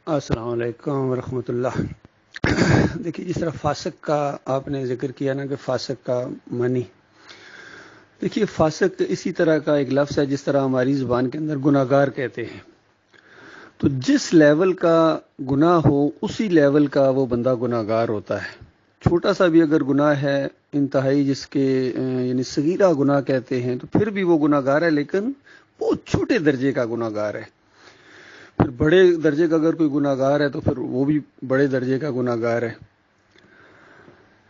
السلام علیکم ورحمۃ اللہ۔ دیکھیے، جس طرح فاسق کا آپ نے ذکر کیا نا کہ فاسق کا معنی، دیکھیے فاسق اسی طرح کا ایک لفظ ہے جس طرح ہماری زبان کے اندر گناہ گار کہتے ہیں۔ تو جس لیول کا گناہ ہو اسی لیول کا وہ بندہ گناہ گار ہوتا ہے۔ چھوٹا سا بھی اگر گناہ ہے، انتہائی جس کے یعنی صغیرہ گناہ کہتے ہیں، تو پھر بھی وہ گناہ گار ہے، لیکن بہت چھوٹے درجے کا گناہ گار ہے۔ پھر بڑے درجے کا اگر کوئی گناہ گار ہے تو پھر وہ بھی بڑے درجے کا گناہ گار ہے۔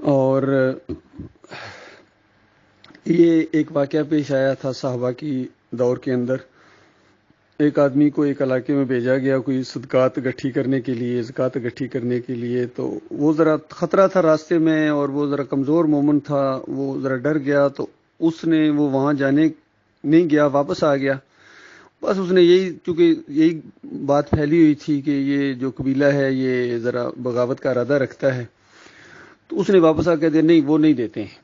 اور یہ ایک واقعہ پیش آیا تھا صحابہ کی دور کے اندر۔ ایک آدمی کو ایک علاقے میں بھیجا گیا کوئی صدقات اکٹھی کرنے کے لیے، زکوٰۃ اکٹھی کرنے کے لیے، تو وہ ذرا خطرہ تھا راستے میں، اور وہ ذرا کمزور مومن تھا، وہ ذرا ڈر گیا، تو اس نے وہ وہاں جانے نہیں گیا، واپس آ گیا۔ بس اس نے چونکہ یہی بات پھیلی ہوئی تھی کہ یہ جو قبیلہ ہے یہ ذرا بغاوت کا ارادہ رکھتا ہے، تو اس نے واپس آ کے دیا، نہیں وہ نہیں دیتے ہیں،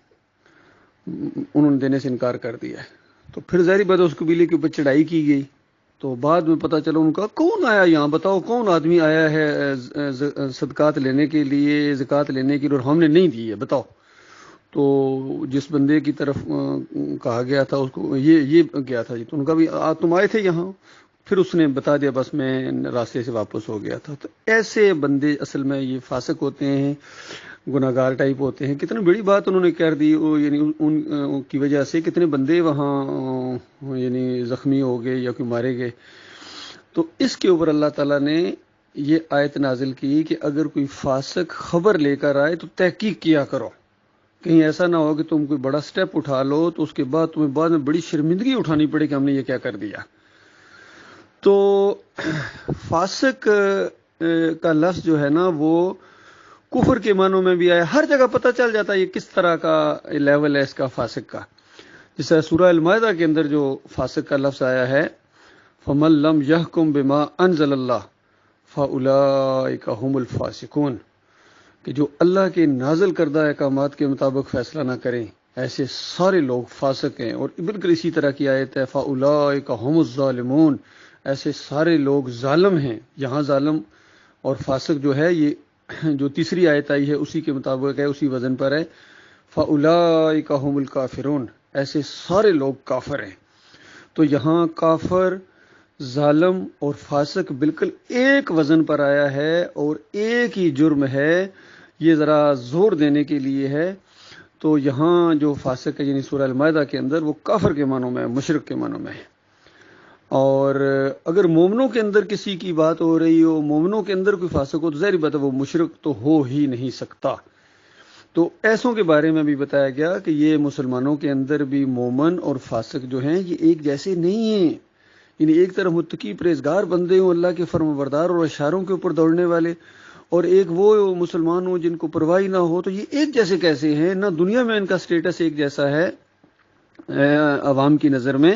انہوں نے دینے سے انکار کر دیا ہے۔ تو پھر ظاہری بات اس قبیلے کے اوپر چڑھائی کی گئی۔ تو بعد میں پتہ چلا ان کا کون آیا یہاں، بتاؤ کون آدمی آیا ہے صدقات لینے کے لیے، زکوٰۃ لینے کے لیے، اور ہم نے نہیں دی ہے، بتاؤ۔ تو جس بندے کی طرف کہا گیا تھا اس کو یہ گیا تھا جی، تو ان کا بھی تم آئے تھے یہاں؟ پھر اس نے بتا دیا، بس میں راستے سے واپس ہو گیا تھا۔ تو ایسے بندے اصل میں یہ فاسق ہوتے ہیں، گناہ گار ٹائپ ہوتے ہیں۔ کتنی بڑی بات انہوں نے کر دی، یعنی ان کی وجہ سے کتنے بندے وہاں یعنی زخمی ہو گئے یا کوئی مارے گئے۔ تو اس کے اوپر اللہ تعالیٰ نے یہ آیت نازل کی کہ اگر کوئی فاسق خبر لے کر آئے تو تحقیق کیا کرو، کہیں ایسا نہ ہو کہ تم کوئی بڑا سٹیپ اٹھا لو تو اس کے بعد تمہیں بعد میں بڑی شرمندگی اٹھانی پڑے کہ ہم نے یہ کیا کر دیا۔ تو فاسق کا لفظ جو ہے نا وہ کفر کے معنوں میں بھی آیا، ہر جگہ پتہ چل جاتا ہے یہ کس طرح کا لیول ہے اس کا فاسق کا۔ جس طرح سورہ المائدہ کے اندر جو فاسق کا لفظ آیا ہے، فَمَن لَّمْ يَحْكُم بِمَا أَنزَلَ اللَّهُ فَأُولَٰئِكَ هُمُ الْفَاسِقُونَ، کہ جو اللہ کے نازل کردہ احکامات کے مطابق فیصلہ نہ کریں، ایسے سارے لوگ فاسق ہیں۔ اور بالکل اسی طرح کی آیت ہے فَأُولَٰئِكَ هُمُ الظَّالِمُونَ، ایسے سارے لوگ ظالم ہیں۔ یہاں ظالم اور فاسق جو ہے یہ جو تیسری آیت آئی ہے اسی کے مطابق ہے، اسی وزن پر ہے، فَأُولَٰئِكَ هُمُ الْكَافِرُونَ، ایسے سارے لوگ کافر ہیں۔ تو یہاں کافر، ظالم اور فاسق بالکل ایک وزن پر آیا ہے اور ایک ہی جرم ہے، یہ ذرا زور دینے کے لیے ہے۔ تو یہاں جو فاسق ہے یعنی سورہ المائدہ کے اندر وہ کافر کے معنوں میں ہے، مشرک کے معنوں میں ہے۔ اور اگر مومنوں کے اندر کسی کی بات ہو رہی ہو، مومنوں کے اندر کوئی فاسق ہو، تو ظاہری بات ہے وہ مشرک تو ہو ہی نہیں سکتا۔ تو ایسوں کے بارے میں بھی بتایا گیا کہ یہ مسلمانوں کے اندر بھی مومن اور فاسق جو ہیں یہ ایک جیسے نہیں ہیں، یعنی ایک طرف متقی پرہیزگار بندے ہوں، اللہ کے فرمانبردار اور اشاروں کے اوپر دوڑنے والے، اور ایک وہ مسلمان ہوں جن کو پرواہی نہ ہو، تو یہ ایک جیسے کیسے ہیں؟ نہ دنیا میں ان کا سٹیٹس ایک جیسا ہے عوام کی نظر میں،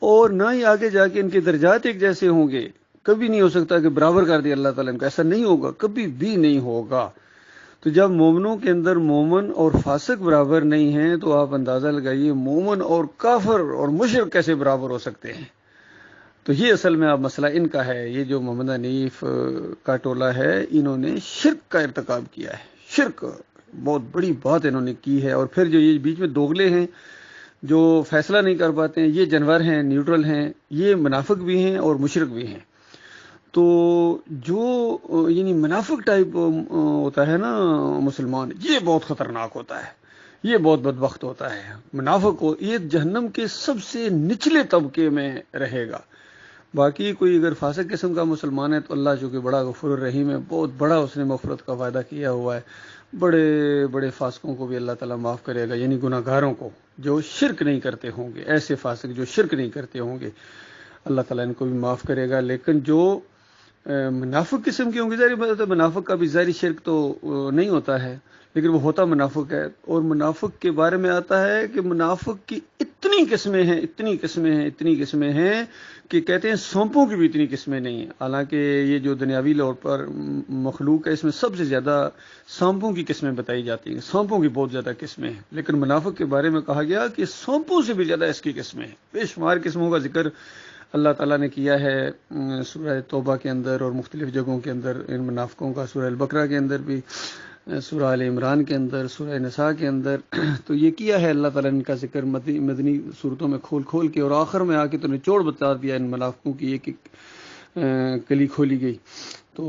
اور نہ ہی آگے جا کے ان کے درجات ایک جیسے ہوں گے۔ کبھی نہیں ہو سکتا کہ برابر کر دیا اللہ تعالیٰ ان کا، ایسا نہیں ہوگا، کبھی بھی نہیں ہوگا۔ تو جب مومنوں کے اندر مومن اور فاسق برابر نہیں ہیں تو آپ اندازہ لگائیے مومن اور کافر اور مشرک کیسے برابر ہو سکتے ہیں۔ تو یہ اصل میں اب مسئلہ ان کا ہے، یہ جو محمد حنیف کا ٹولہ ہے انہوں نے شرک کا ارتکاب کیا ہے، شرک بہت بڑی بات انہوں نے کی ہے۔ اور پھر جو یہ بیچ میں دوگلے ہیں جو فیصلہ نہیں کر پاتے ہیں، یہ جانور ہیں، نیوٹرل ہیں، یہ منافق بھی ہیں اور مشرک بھی ہیں۔ تو جو یعنی منافق ٹائپ ہوتا ہے نا مسلمان، یہ بہت خطرناک ہوتا ہے، یہ بہت بدبخت ہوتا ہے۔ منافق کو یہ جہنم کے سب سے نچلے طبقے میں رہے گا۔ باقی کوئی اگر فاسق قسم کا مسلمان ہے تو اللہ چونکہ بڑا غفور الرحیم ہے، بہت بڑا اس نے مغفرت کا وعدہ کیا ہوا ہے، بڑے بڑے فاسقوں کو بھی اللہ تعالیٰ معاف کرے گا، یعنی گناہ گاروں کو جو شرک نہیں کرتے ہوں گے، ایسے فاسق جو شرک نہیں کرتے ہوں گے اللہ تعالیٰ ان کو بھی معاف کرے گا۔ لیکن جو منافق قسم کی ہوں گی، ظاہری بات ہے منافق کا بھی ظاہری شرک تو نہیں ہوتا ہے، لیکن وہ ہوتا منافق ہے۔ اور منافق کے بارے میں آتا ہے کہ منافق کی اتنی قسمیں ہیں، اتنی قسمیں ہیں، اتنی قسمیں ہیں کہ کہتے ہیں سونپوں کی بھی اتنی قسمیں نہیں ہیں۔ حالانکہ یہ جو دنیاوی طور پر مخلوق ہے اس میں سب سے زیادہ سونپوں کی قسمیں بتائی جاتی ہیں، سونپوں کی بہت زیادہ قسمیں ہیں، لیکن منافق کے بارے میں کہا گیا کہ سونپوں سے بھی زیادہ اس کی قسمیں ہیں، بے شمار قسموں کا ذکر اللہ تعالیٰ نے کیا ہے سورہ توبہ کے اندر اور مختلف جگہوں کے اندر ان منافقوں کا، سورہ البقرہ کے اندر بھی، سورہ آل عمران کے اندر، سورہ نساء کے اندر، تو یہ کیا ہے اللہ تعالیٰ نے ان کا ذکر مدنی صورتوں میں کھول کھول کے، اور آخر میں آ کے تو نچوڑ بتا دیا ان منافقوں کی ایک ایک کلی کھولی گئی۔ تو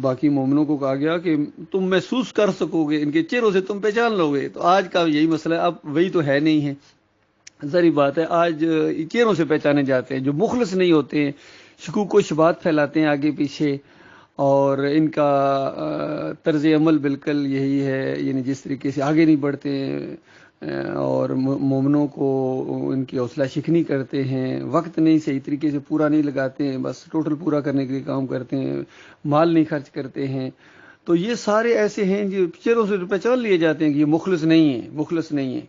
باقی مومنوں کو کہا گیا کہ تم محسوس کر سکو گے، ان کے چہروں سے تم پہچان لو گے۔ تو آج کا یہی مسئلہ ہے، اب وہی تو ہے نہیں ہے، ظاہری بات ہے آج چہروں سے پہچانے جاتے ہیں۔ جو مخلص نہیں ہوتے ہیں شکوک و شبہات پھیلاتے ہیں آگے پیچھے، اور ان کا طرز عمل بالکل یہی ہے، یعنی جس طریقے سے آگے نہیں بڑھتے ہیں اور مومنوں کو ان کی حوصلہ شکنی کرتے ہیں، وقت نہیں صحیح طریقے سے پورا نہیں لگاتے ہیں، بس ٹوٹل پورا کرنے کے لیے کام کرتے ہیں، مال نہیں خرچ کرتے ہیں، تو یہ سارے ایسے ہیں جو چہروں سے پہچان لیے جاتے ہیں کہ یہ مخلص نہیں ہے، مخلص نہیں ہے۔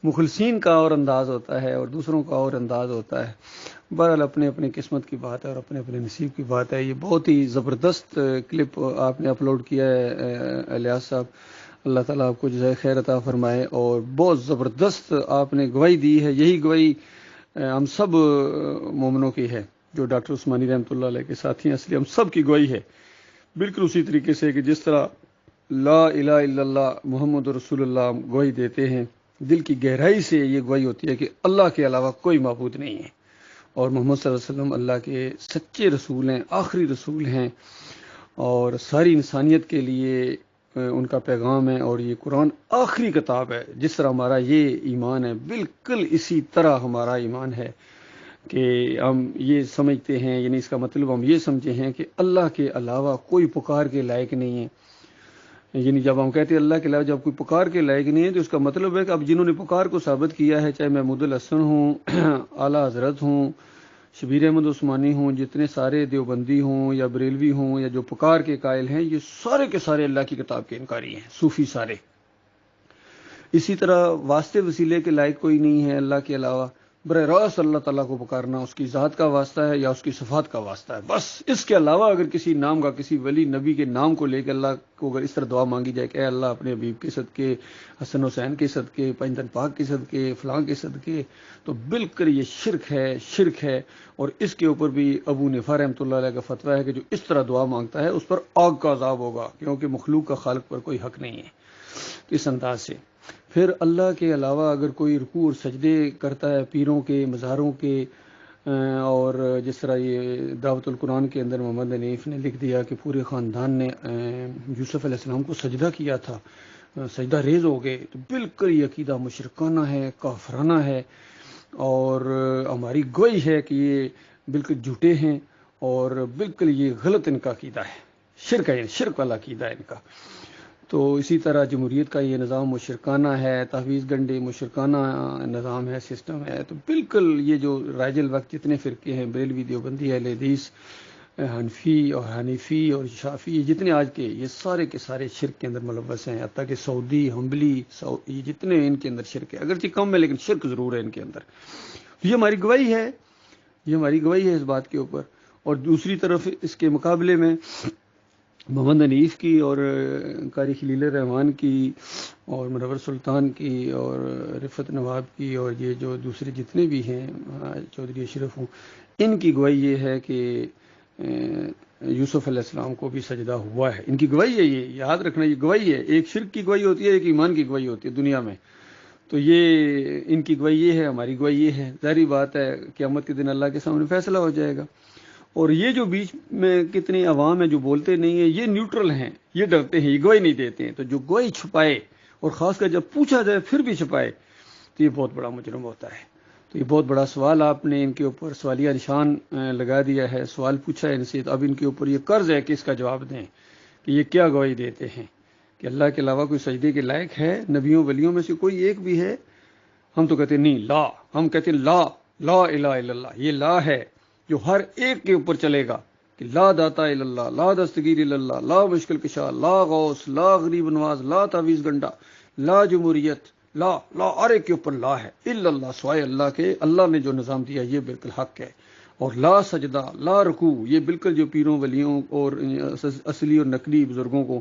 مخلصین کا اور انداز ہوتا ہے اور دوسروں کا اور انداز ہوتا ہے۔ بہرحال اپنے اپنے قسمت کی بات ہے اور اپنے اپنے نصیب کی بات ہے۔ یہ بہت ہی زبردست کلپ آپ نے اپلوڈ کیا ہے الیاس صاحب، اللہ تعالیٰ آپ کو جزائے خیر عطا فرمائے، اور بہت زبردست آپ نے گواہی دی ہے۔ یہی گواہی ہم سب مومنوں کی ہے جو ڈاکٹر عثمانی رحمۃ اللہ علیہ کے ساتھی ہیں، اصلی ہم سب کی گواہی ہے، بالکل اسی طریقے سے کہ جس طرح لا الہ الا اللہ محمد رسول اللہ گواہی دیتے ہیں، دل کی گہرائی سے یہ گواہی ہوتی ہے کہ اللہ کے علاوہ کوئی معبود نہیں ہے، اور محمد صلی اللہ علیہ وسلم اللہ کے سچے رسول ہیں، آخری رسول ہیں، اور ساری انسانیت کے لیے ان کا پیغام ہے، اور یہ قرآن آخری کتاب ہے۔ جس طرح ہمارا یہ ایمان ہے بالکل اسی طرح ہمارا ایمان ہے کہ ہم یہ سمجھتے ہیں، یعنی اس کا مطلب ہم یہ سمجھے ہیں کہ اللہ کے علاوہ کوئی پکار کے لائق نہیں ہے۔ یعنی جب ہم کہتے ہیں اللہ کے علاوہ جب کوئی پکار کے لائق نہیں ہے، تو اس کا مطلب ہے کہ اب جنہوں نے پکار کو ثابت کیا ہے، چاہے محمود الحسن ہوں، اعلیٰ حضرت ہوں، شبیر احمد عثمانی ہوں، جتنے سارے دیوبندی ہوں یا بریلوی ہوں یا جو پکار کے قائل ہیں، یہ سارے کے سارے اللہ کی کتاب کے انکاری ہیں، صوفی سارے۔ اسی طرح واسطے وسیلے کے لائق کوئی نہیں ہے اللہ کے علاوہ، براہ راست اللہ تعالیٰ کو پکارنا اس کی ذات کا واسطہ ہے یا اس کی صفات کا واسطہ ہے، بس اس کے علاوہ اگر کسی نام کا، کسی ولی نبی کے نام کو لے کے اللہ کو اگر اس طرح دعا مانگی جائے کہ اے اللہ اپنے حبیب کے صدقے، حسن حسین کے صدقے، پنجتن پاک کے صدقے، فلاں کے صدقے، تو بالکل یہ شرک ہے، شرک ہے۔ اور اس کے اوپر بھی ابو نفا رحمۃ اللہ علیہ کا فتویٰ ہے کہ جو اس طرح دعا مانگتا ہے اس پر آگ کا عذاب ہوگا، کیونکہ مخلوق کا خالق پر کوئی حق نہیں ہے۔ اس انداز سے پھر اللہ کے علاوہ اگر کوئی رکوع اور سجدے کرتا ہے پیروں کے، مزاروں کے، اور جس طرح یہ دعوت القرآن کے اندر محمد حنیف نے لکھ دیا کہ پورے خاندان نے یوسف علیہ السلام کو سجدہ کیا تھا، سجدہ ریز ہو گئے، تو بالکل یہ عقیدہ مشرکانہ ہے، کافرانہ ہے، اور ہماری گوئی ہے کہ یہ بالکل جھوٹے ہیں، اور بالکل یہ غلط ان کا عقیدہ ہے، شرک ہے، شرک والا عقیدہ ہے ان کا۔ تو اسی طرح جمہوریت کا یہ نظام مشرکانہ ہے، تحویز گنڈی مشرکانہ نظام ہے، سسٹم ہے۔ تو بالکل یہ جو رائج الوقت جتنے فرقے ہیں، بریلوی، دیوبندی، اہل حدیث، حنفی اور حنیفی اور شافعی، جتنے آج کے یہ سارے کے سارے شرک کے اندر ملوث ہیں، حتیٰ کہ سعودی، حنبلی، یہ جتنے ان کے اندر شرک ہے، اگرچہ کم ہے لیکن شرک ضرور ہے ان کے اندر۔ تو یہ ہماری گواہی ہے، یہ ہماری گواہی ہے اس بات کے اوپر۔ اور دوسری طرف اس کے مقابلے میں محمد حنیف کی اور قاری خلیل الرحمان کی اور منور سلطان کی اور رفعت نواب کی اور یہ جو دوسرے جتنے بھی ہیں، چودھری اشرف ہوں، ان کی گواہی یہ ہے کہ یوسف علیہ السلام کو بھی سجدہ ہوا ہے۔ ان کی گواہی ہے، یہ یاد رکھنا، یہ گواہی ہے۔ ایک شرک کی گواہی ہوتی ہے، ایک ایمان کی گواہی ہوتی ہے دنیا میں۔ تو یہ ان کی گواہی یہ ہے، ہماری گواہی یہ ہے۔ ظاہری بات ہے قیامت کے دن اللہ کے سامنے فیصلہ ہو جائے گا۔ اور یہ جو بیچ میں کتنی عوام ہے جو بولتے نہیں ہیں، یہ نیوٹرل ہیں، یہ ڈرتے ہیں، یہ گواہی نہیں دیتے ہیں۔ تو جو گواہی چھپائے اور خاص کر جب پوچھا جائے پھر بھی چھپائے، تو یہ بہت بڑا مجرم ہوتا ہے۔ تو یہ بہت بڑا سوال آپ نے ان کے اوپر سوالیہ نشان لگا دیا ہے، سوال پوچھا ہے ان سے، تو اب ان کے اوپر یہ قرض ہے کہ اس کا جواب دیں کہ یہ کیا گواہی دیتے ہیں کہ اللہ کے علاوہ کوئی سجدے کے لائق ہے؟ نبیوں ولیوں میں سے کوئی ایک بھی ہے؟ ہم تو کہتے ہیں نہیں، لا، ہم کہتے ہیں لا، لا الہ الا اللہ، یہ لا ہے جو ہر ایک کے اوپر چلے گا کہ لا داتا الا اللہ، لا دستگیر الا اللہ، لا مشکل کشا، لا غوث، لا غریب نواز، لا تعویذ گنڈا، لا جمہوریت، لا لا، ہر ایک کے اوپر لا ہے، الا اللہ، سوائے اللہ کے۔ اللہ نے جو نظام دیا یہ بالکل حق ہے۔ اور لا سجدہ، لا رکوع، یہ بالکل جو پیروں ولیوں اور اصلی اور نقلی بزرگوں کو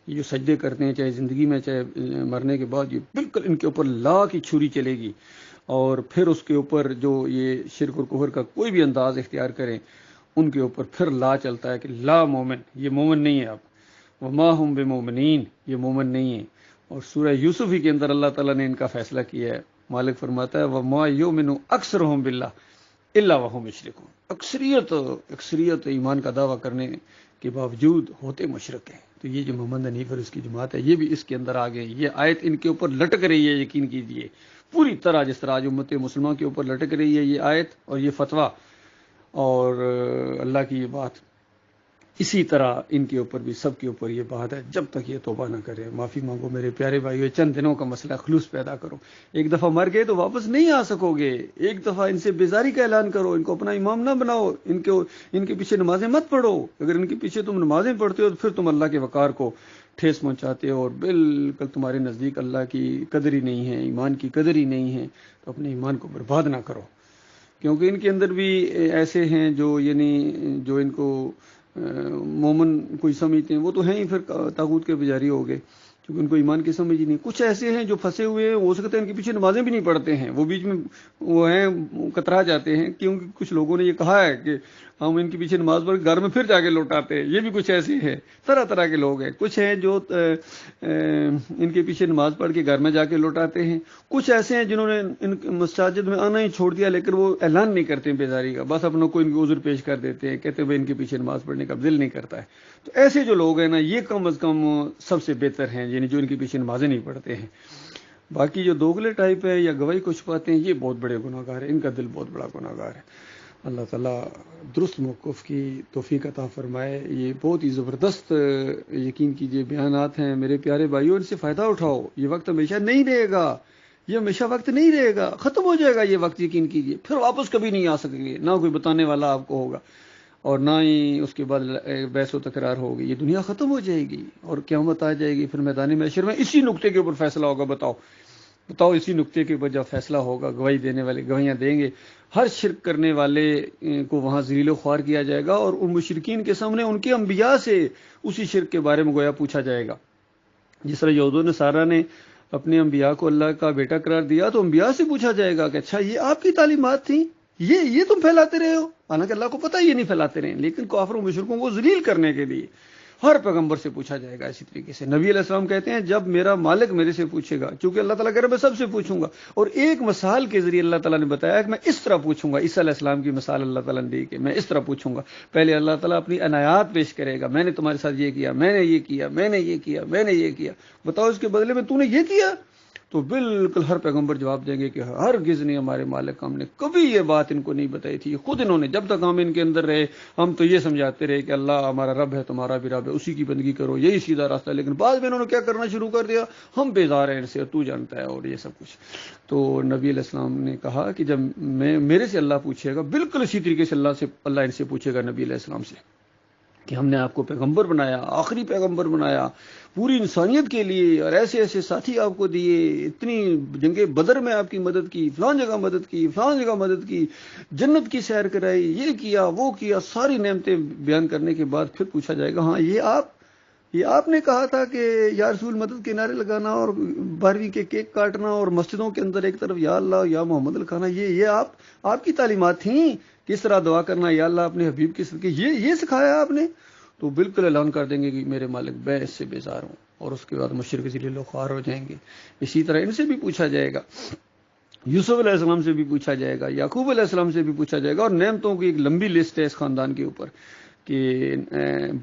یہ جو سجدے کرتے ہیں، چاہے زندگی میں چاہے مرنے کے بعد، یہ بالکل ان کے اوپر لا کی چھری چلے گی۔ اور پھر اس کے اوپر جو یہ شرک اور کفر کا کوئی بھی انداز اختیار کریں ان کے اوپر پھر لا چلتا ہے کہ لا مومن، یہ مومن نہیں ہے آپ، وما ہم بمومنین، یہ مومن نہیں ہے۔ اور سورہ یوسف ہی کے اندر اللہ تعالیٰ نے ان کا فیصلہ کیا ہے، مالک فرماتا ہے وما یؤمن اکثرهم باللہ الا وهم مشرکون، اکثریت ایمان کا دعویٰ کرنے کے باوجود ہوتے مشرک ہیں۔ تو یہ جو محمد حنیف اور اس کی جماعت ہے یہ بھی اس کے اندر آ گئے، یہ آیت ان کے اوپر لٹک رہی ہے، یقین کیجئے پوری طرح جس طرح آج امت مسلمہ کے اوپر لٹک رہی ہے یہ آیت اور یہ فتویٰ اور اللہ کی یہ بات، اسی طرح ان کے اوپر بھی سب کے اوپر یہ بات ہے، جب تک یہ توبہ نہ کرے، معافی مانگو میرے پیارے بھائیو، چند دنوں کا مسئلہ، خلوص پیدا کرو، ایک دفعہ مر گئے تو واپس نہیں آ سکو گے، ایک دفعہ ان سے بیزاری کا اعلان کرو، ان کو اپنا امام نہ بناؤ، ان کے پیچھے نمازیں مت پڑھو، اگر ان کے پیچھے تم نمازیں پڑھتے ہو تو پھر تم اللہ کے وقار کو ٹھیس پہنچاتے ہو اور بالکل تمہارے نزدیک اللہ کی قدر ہی نہیں ہے، ایمان کی قدر ہی نہیں ہے، تو اپنے ایمان کو برباد نہ کرو، کیونکہ ان کے اندر بھی ایسے ہیں جو یعنی جو ان کو مومن کوئی سمجھتے ہیں، وہ تو ہیں ہی پھر طاغوت کے پجاری ہو گئے، کیونکہ ان کو ایمان کی سمجھ ہی نہیں۔ کچھ ایسے ہیں جو پھنسے ہوئے ہیں، ہو سکتا ہے ان کے پیچھے نمازیں بھی نہیں پڑھتے ہیں، وہ بیچ میں وہ ہیں کترا جاتے ہیں، کیونکہ کچھ لوگوں نے یہ کہا ہے کہ ہم ان کے پیچھے نماز پڑھ گھر میں پھر جا کے لوٹاتے ہیں، یہ بھی کچھ ایسے ہیں، طرح طرح کے لوگ ہیں۔ کچھ ہیں جو ان کے پیچھے نماز پڑھ کے گھر میں جا کے لوٹاتے ہیں، کچھ ایسے ہیں جنہوں نے ان مساجد میں آنا ہی چھوڑ دیا، لیکن وہ اعلان نہیں کرتے ہیں بیزاری کا، بس اپنا کوئی ان کے عذر پیش کر دیتے ہیں، کہتے ہیں ان کے پیچھے نماز پڑھنے کا دل نہیں کرتا ہے۔ تو ایسے جو لوگ ہیں نا یہ کم از کم سب سے بہتر ہیں، یعنی جو ان کے پیچھے نمازیں نہیں پڑھتے ہیں۔ باقی جو دوگلے ٹائپ ہے یا گواہی کو چھپاتے ہیں یہ بہت بڑے گناہ گار ہیں، ان کا دل بہت بڑا گناہ گار ہے۔ اللہ تعالیٰ درست موقف کی توفیق عطا فرمائے۔ یہ بہت ہی زبردست یقین کیجئے بیانات ہیں میرے پیارے بھائیوں، ان سے فائدہ اٹھاؤ، یہ وقت ہمیشہ نہیں رہے گا، یہ ہمیشہ وقت نہیں رہے گا، ختم ہو جائے گا یہ وقت، یقین کیجئے پھر واپس کبھی نہیں آ سکیں گے، نہ کوئی بتانے والا آپ کو ہوگا اور نہ ہی اس کے بعد بحث و تکرار ہوگی، یہ دنیا ختم ہو جائے گی اور قیامت آ جائے گی، پھر میدان محشر میں اسی نقطے کے اوپر فیصلہ ہوگا۔ بتاؤ اسی نقطے کے اوپر جب فیصلہ ہوگا، گواہی دینے والے گواہیاں دیں گے، ہر شرک کرنے والے کو وہاں ذلیل و خوار کیا جائے گا اور ان مشرکین کے سامنے ان کے انبیاء سے اسی شرک کے بارے میں گویا پوچھا جائے گا۔ جس طرح یہود و نصارہ نے اپنے انبیاء کو اللہ کا بیٹا قرار دیا تو انبیاء سے پوچھا جائے گا کہ اچھا یہ آپ کی تعلیمات تھیں، یہ تم پھیلاتے رہے ہو، حالانکہ اللہ کو پتہ یہ نہیں پھیلاتے رہے، لیکن کافروں مشرکوں کو ذلیل کرنے کے لیے ہر پیغمبر سے پوچھا جائے گا۔ اسی طریقے سے نبی علیہ السلام کہتے ہیں جب میرا مالک میرے سے پوچھے گا، چونکہ اللہ تعالیٰ کہہ رہا ہے میں سب سے پوچھوں گا، اور ایک مثال کے ذریعے اللہ تعالیٰ نے بتایا کہ میں اس طرح پوچھوں گا، عیسیٰ علیہ السلام کی مثال اللہ تعالیٰ نے دی کہ میں اس طرح پوچھوں گا۔ پہلے اللہ تعالیٰ اپنی عنایات پیش کرے گا، میں نے تمہارے ساتھ یہ کیا، میں نے یہ کیا، میں نے یہ کیا، میں نے یہ کیا، بتاؤ اس کے بدلے میں تو نے یہ کیا؟ تو بالکل ہر پیغمبر جواب دیں گے کہ ہرگز نہیں، ہمارے مالک ہم نے کبھی یہ بات ان کو نہیں بتائی تھی، خود انہوں نے، جب تک ہم ان کے اندر رہے ہم تو یہ سمجھاتے رہے کہ اللہ ہمارا رب ہے، تمہارا بھی رب ہے، اسی کی بندگی کرو، یہی سیدھا راستہ ہے، لیکن بعد میں انہوں نے کیا کرنا شروع کر دیا، ہم بیزار ہیں ان سے، تو جانتا ہے، اور یہ سب کچھ۔ تو نبی علیہ السلام نے کہا کہ جب میرے سے اللہ پوچھے گا، بالکل اسی طریقے سے اللہ ان سے پوچھے گا نبی علیہ السلام سے کہ ہم نے آپ کو پیغمبر بنایا، آخری پیغمبر بنایا پوری انسانیت کے لیے، اور ایسے ایسے ساتھی آپ کو دیے، اتنی جنگ بدر میں آپ کی مدد کی، فلان جگہ مدد کی، فلان جگہ مدد کی، جنت کی سیر کرائی، یہ کیا وہ کیا، ساری نعمتیں بیان کرنے کے بعد پھر پوچھا جائے گا ہاں یہ آپ نے کہا تھا کہ یا رسول مدد کے نعرے لگانا اور 12ویں کے کیک کاٹنا اور مسجدوں کے اندر ایک طرف یا اللہ یا محمد لکھانا، یہ آپ کی تعلیمات تھیں، کس طرح دعا کرنا یا اللہ اپنے حبیب کے صدقے، یہ سکھایا آپ نے؟ تو بالکل اعلان کر دیں گے کہ میرے مالک میں اس سے بیزار ہوں، اور اس کے بعد مشرک ذلیل و خوار ہو جائیں گے۔ اسی طرح ان سے بھی پوچھا جائے گا، یوسف علیہ السلام سے بھی پوچھا جائے گا، یعقوب علیہ السلام سے بھی پوچھا جائے گا، اور نعمتوں کی ایک لمبی لسٹ ہے اس خاندان کے اوپر کہ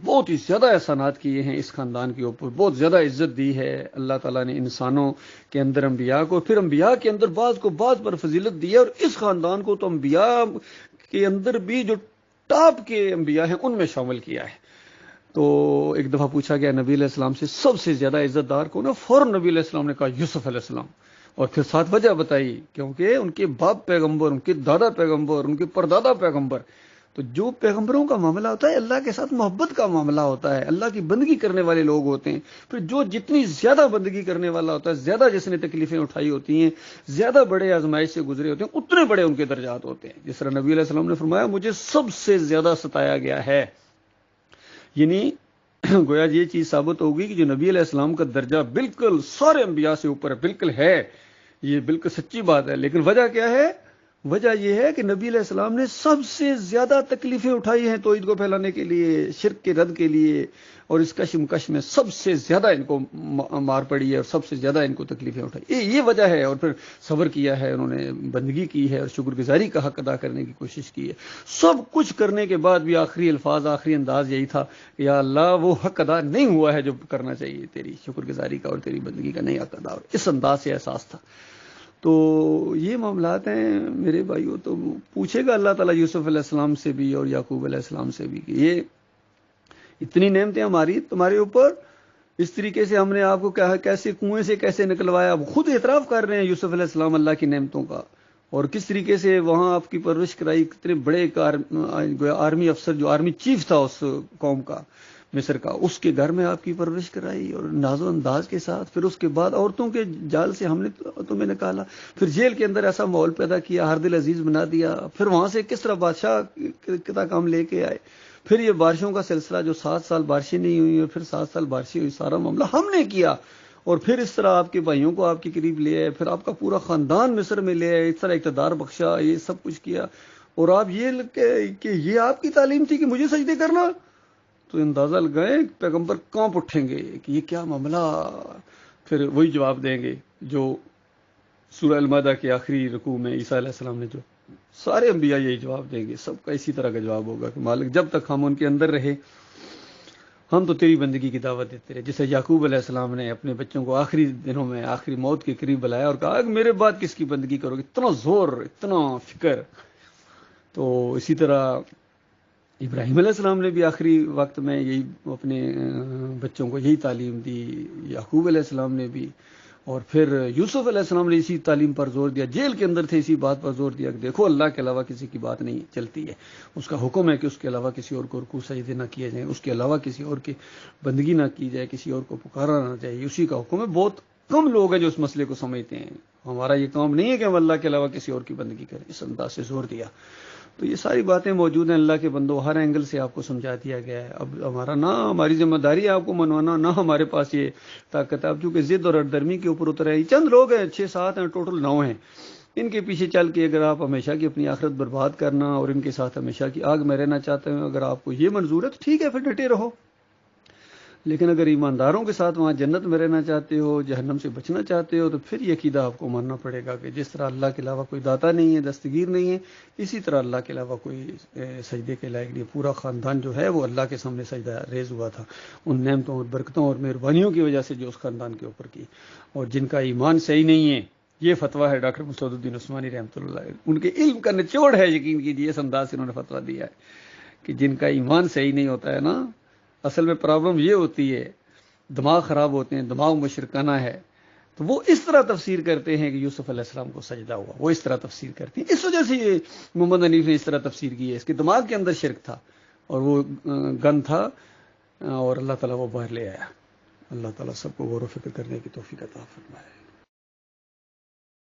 بہت ہی زیادہ احسانات کیے ہیں اس خاندان کے اوپر، بہت زیادہ عزت دی ہے اللہ تعالیٰ نے انسانوں کے اندر انبیاء کو، پھر انبیاء کے اندر بعض کو بعض پر فضیلت دی ہے، اور اس خاندان کو تو انبیاء کے اندر بھی جو ٹاپ کے انبیاء ہیں ان میں شامل کیا ہے۔ تو ایک دفعہ پوچھا گیا نبی علیہ السلام سے سب سے زیادہ عزت دار کون ہے؟ فوراً نبی علیہ السلام نے کہا یوسف علیہ السلام، اور پھر ساتھ وجہ بتائی، کیونکہ ان کے باپ پیغمبر، ان کے دادا پیغمبر، ان کے پردادا پیغمبر، تو جو پیغمبروں کا معاملہ ہوتا ہے اللہ کے ساتھ محبت کا معاملہ ہوتا ہے، اللہ کی بندگی کرنے والے لوگ ہوتے ہیں، پھر جو جتنی زیادہ بندگی کرنے والا ہوتا ہے، زیادہ جس نے تکلیفیں اٹھائی ہوتی ہیں، زیادہ بڑے آزمائش سے گزرے ہوتے ہیں، اتنے بڑے ان کے درجات ہوتے ہیں۔ جس طرح نبی علیہ السلام نے فرمایا مجھے سب سے زیادہ ستایا گیا ہے، یعنی گویا یہ چیز ثابت ہوگی کہ جو نبی علیہ السلام کا درجہ بالکل سارے انبیاء سے اوپر بالکل ہے، یہ بالکل سچی بات ہے، لیکن وجہ کیا ہے؟ وجہ یہ ہے کہ نبی علیہ السلام نے سب سے زیادہ تکلیفیں اٹھائی ہیں توحید کو پھیلانے کے لیے، شرک کے رد کے لیے، اور اس کشمکش میں سب سے زیادہ ان کو مار پڑی ہے اور سب سے زیادہ ان کو تکلیفیں اٹھائی، یہ وجہ ہے۔ اور پھر صبر کیا ہے انہوں نے، بندگی کی ہے اور شکر گزاری کا حق ادا کرنے کی کوشش کی ہے۔ سب کچھ کرنے کے بعد بھی آخری الفاظ، آخری انداز یہی تھا کہ یا اللہ وہ حق ادا نہیں ہوا ہے جو کرنا چاہیے، تیری شکر گزاری کا اور تیری بندگی کا نہیں حق ادا، اس انداز سے احساس تھا۔ تو یہ معاملات ہیں میرے بھائیوں، تو پوچھے گا اللہ تعالیٰ یوسف علیہ السلام سے بھی اور یعقوب علیہ السلام سے بھی کہ یہ اتنی نعمتیں ہماری تمہارے اوپر، اس طریقے سے ہم نے آپ کو کیسے کنویں سے کیسے نکلوایا۔ خود اعتراف کر رہے ہیں یوسف علیہ السلام اللہ کی نعمتوں کا، اور کس طریقے سے وہاں آپ کی پرورش کرائی، کتنے بڑے آرمی افسر جو آرمی چیف تھا اس قوم کا، مصر کا، اس کے گھر میں آپ کی پرورش کرائی اور ناز و انداز کے ساتھ۔ پھر اس کے بعد عورتوں کے جال سے ہم نے تمہیں نکالا، پھر جیل کے اندر ایسا ماحول پیدا کیا، ہر دل عزیز بنا دیا، پھر وہاں سے کس طرح بادشاہ کتا کام لے کے آئے، پھر یہ بارشوں کا سلسلہ جو 7 سال بارشیں نہیں ہوئی اور پھر 7 سال بارشیں ہوئی، سارا معاملہ ہم نے کیا، اور پھر اس طرح آپ کے بھائیوں کو آپ کے قریب لے آئے، پھر آپ کا پورا خاندان مصر میں لے آئے، اس طرح اقتدار بخشا، یہ سب کچھ کیا، اور آپ یہ کہ یہ آپ کی تعلیم تھی کہ مجھے سجدے کرنا، تو اندازہ لگائیں پیغمبر کانپ اٹھیں گے کہ یہ کیا معاملہ۔ پھر وہی جواب دیں گے جو سورہ المائدہ کے آخری رکوع میں عیسیٰ علیہ السلام نے، جو سارے انبیاء یہی جواب دیں گے، سب کا اسی طرح کا جواب ہوگا کہ مالک جب تک ہم ان کے اندر رہے ہم تو تیری بندگی کی دعوت دیتے رہے۔ جیسے یعقوب علیہ السلام نے اپنے بچوں کو آخری دنوں میں آخری موت کے قریب بلایا اور کہا کہ میرے بعد کس کی بندگی کرو گے، اتنا زور، اتنا فکر۔ تو اسی طرح ابراہیم علیہ السلام نے بھی آخری وقت میں یہی اپنے بچوں کو یہی تعلیم دی، یعقوب علیہ السلام نے بھی، اور پھر یوسف علیہ السلام نے اسی تعلیم پر زور دیا، جیل کے اندر تھے اسی بات پر زور دیا کہ دیکھو اللہ کے علاوہ کسی کی بات نہیں چلتی ہے، اس کا حکم ہے کہ اس کے علاوہ کسی اور کو رکوع سجدے نہ کیے جائیں، اس کے علاوہ کسی اور کی بندگی نہ کی جائے، کسی اور کو پکارا نہ جائے، اسی کا حکم ہے۔ بہت کم لوگ ہیں جو اس مسئلے کو سمجھتے ہیں، ہمارا یہ کام نہیں ہے کہ ہم اللہ کے علاوہ کسی اور کی بندگی کریں، اس انداز سے زور دیا۔ تو یہ ساری باتیں موجود ہیں اللہ کے بندوں، ہر اینگل سے آپ کو سمجھا دیا گیا ہے۔ اب ہمارا نہ ہماری ذمہ داری ہے آپ کو منوانا، نہ ہمارے پاس یہ طاقت ہے۔ اب چونکہ ضد اور درمی کے اوپر اتر ہے، چند لوگ ہیں، 6-7 ہیں، ٹوٹل 9 ہیں، ان کے پیچھے چل کے اگر آپ ہمیشہ کی اپنی آخرت برباد کرنا اور ان کے ساتھ ہمیشہ کی آگ میں رہنا چاہتے ہیں، اگر آپ کو یہ منظور ہے تو ٹھیک ہے، پھر ڈٹے رہو۔ لیکن اگر ایمانداروں کے ساتھ وہاں جنت میں رہنا چاہتے ہو، جہنم سے بچنا چاہتے ہو، تو پھر یہ عقیدہ آپ کو ماننا پڑے گا کہ جس طرح اللہ کے علاوہ کوئی داتا نہیں ہے، دستگیر نہیں ہے، اسی طرح اللہ کے علاوہ کوئی سجدے کے لائق نہیں۔ پورا خاندان جو ہے وہ اللہ کے سامنے سجدہ ریز ہوا تھا ان نعمتوں اور برکتوں اور مہربانیوں کی وجہ سے جو اس خاندان کے اوپر کی، اور جن کا ایمان صحیح نہیں ہے، یہ فتویٰ ہے ڈاکٹر مسعود الدین عثمانی رحمۃ اللہ علیہ، ان کے علم کا نچوڑ ہے، یقین کیجیے اس انداز سے انہوں نے فتویٰ دیا ہے کہ جن کا ایمان صحیح نہیں ہوتا ہے نا، اصل میں پرابلم یہ ہوتی ہے، دماغ خراب ہوتے ہیں، دماغ مشرکانہ ہے، تو وہ اس طرح تفسیر کرتے ہیں کہ یوسف علیہ السلام کو سجدہ ہوا، وہ اس طرح تفسیر کرتے ہیں۔ اس وجہ سے یہ محمد حنیف نے اس طرح تفسیر کی ہے، اس کے دماغ کے اندر شرک تھا اور وہ گن تھا، اور اللہ تعالیٰ وہ باہر لے آیا۔ اللہ تعالیٰ سب کو غور و فکر کرنے کی توفیق عطا فرمائے۔